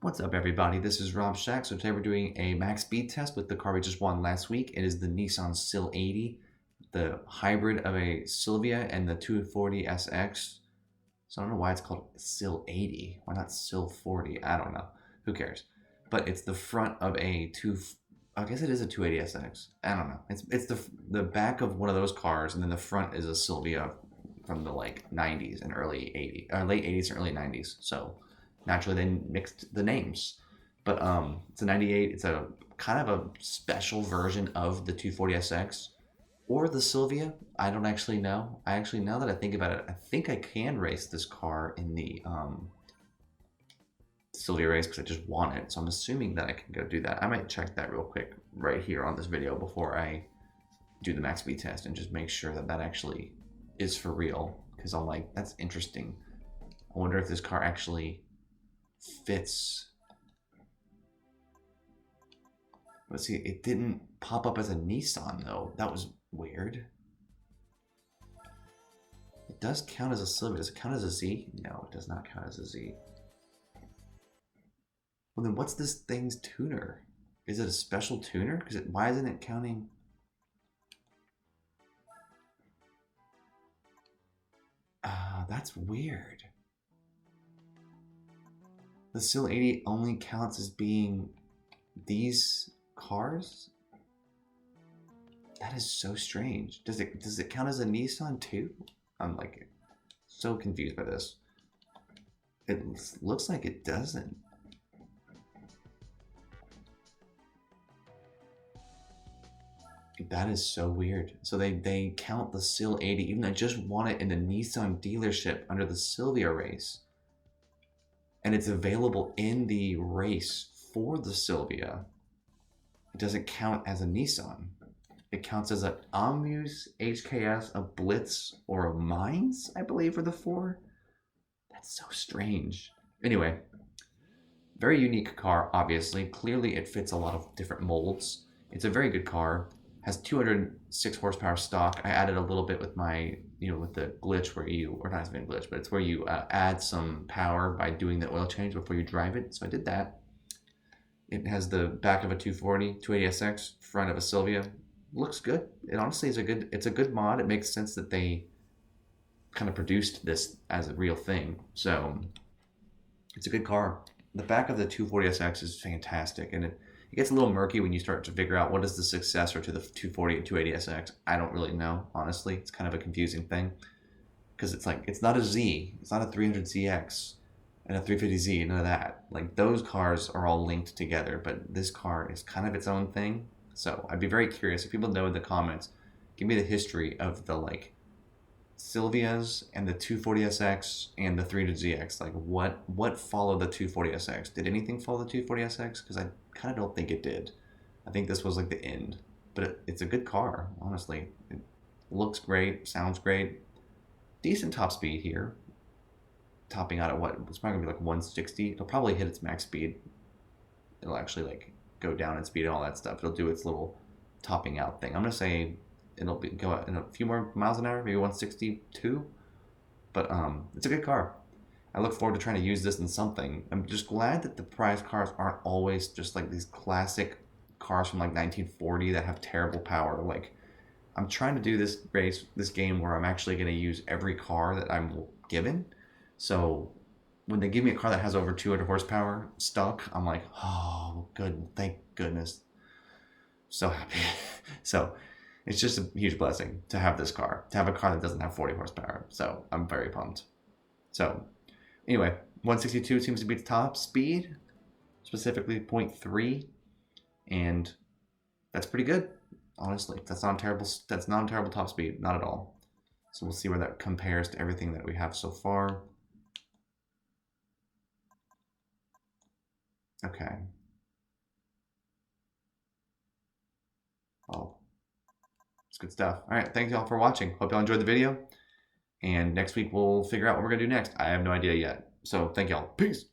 What's up, everybody? This is Rob Shack. So today we're doing a max speed test with the car we just won last week. It is the Nissan Sileighty, the hybrid of a Silvia and the 240SX. So I don't know why it's called Sileighty. Why not Sil 40? I don't know. Who cares? But it's the front of a I guess it is a 280SX. I don't know. It's the back of one of those cars, and then the front is a Silvia from the like 90s and early 80s, late 80s and early 90s. So naturally they mixed the names, but it's a 98. It's a kind of a special version of the 240SX or the Silvia. I don't actually know. Now that I think about it, I think I can race this car in the Silvia race because I just want it, so I'm assuming that I can go do that. I might check that real quick right here on this video before I do the max speed test and just make sure that that actually is for real, because I'm like, that's interesting. I wonder if this car actually fits. Let's see, it didn't pop up as a Nissan though. That was weird. It does count as a Silvia. Does it count as a Z? No, it does not count as a Z. Well, then what's this thing's tuner? Is it a special tuner? Because why isn't it counting? That's weird. The Sileighty only counts as being these cars? That is so strange. Does it count as a Nissan too? I'm like so confused by this. It looks like it doesn't. That is so weird. So they count the Sileighty, even though I just won it in the Nissan dealership under the Silvia race. And it's available in the race for the Silvia. It doesn't count as a Nissan. It counts as an Amuse, HKS, a Blitz, or a Mines, I believe, are the four. That's so strange. Anyway, very unique car, obviously. Clearly, it fits a lot of different molds. It's a very good car. Has 206 horsepower stock. I added a little bit with my, with the glitch where or not even glitch, but it's where you add some power by doing the oil change before you drive it. So I did that. It has the back of a 240, 280SX, front of a Silvia. Looks good. It honestly is it's a good mod. It makes sense that they kind of produced this as a real thing. So it's a good car. The back of the 240SX is fantastic, and it gets a little murky when you start to figure out what is the successor to the 240 and 280SX. I don't really know, honestly. It's kind of a confusing thing because it's like, it's not a Z. It's not a 300ZX and a 350Z, none of that. Like, those cars are all linked together, but this car is kind of its own thing. So I'd be very curious if people know in the comments, give me the history of the like Silvias and the 240SX and the 300ZX. Like, what followed the 240SX? Did anything follow the 240SX? Because I kind of don't think it did. I think this was like the end. But it's a good car, honestly. It looks great, sounds great. Decent top speed here. Topping out at what? It's probably gonna be like 160. It'll probably hit its max speed. It'll actually like go down in speed and all that stuff. It'll do its little topping out thing. I'm gonna say it'll go out in a few more miles an hour, maybe 162. But it's a good car. I look forward to trying to use this in something. I'm just glad that the prize cars aren't always just like these classic cars from like 1940 that have terrible power. Like, I'm trying to do this game where I'm actually going to use every car that I'm given. So when they give me a car that has over 200 horsepower stuck, I'm like, oh, good, thank goodness. So happy. So it's just a huge blessing to have this car, to have a car that doesn't have 40 horsepower. So I'm very pumped. So anyway, 162 seems to be the top speed, specifically 0.3, and that's pretty good, honestly. That's not a terrible top speed, not at all. So we'll see where that compares to everything that we have so far. Okay. Oh, it's good stuff. All right, thanks y'all for watching. Hope y'all enjoyed the video. And next week we'll figure out what we're gonna do next. I have no idea yet. So thank y'all. Peace.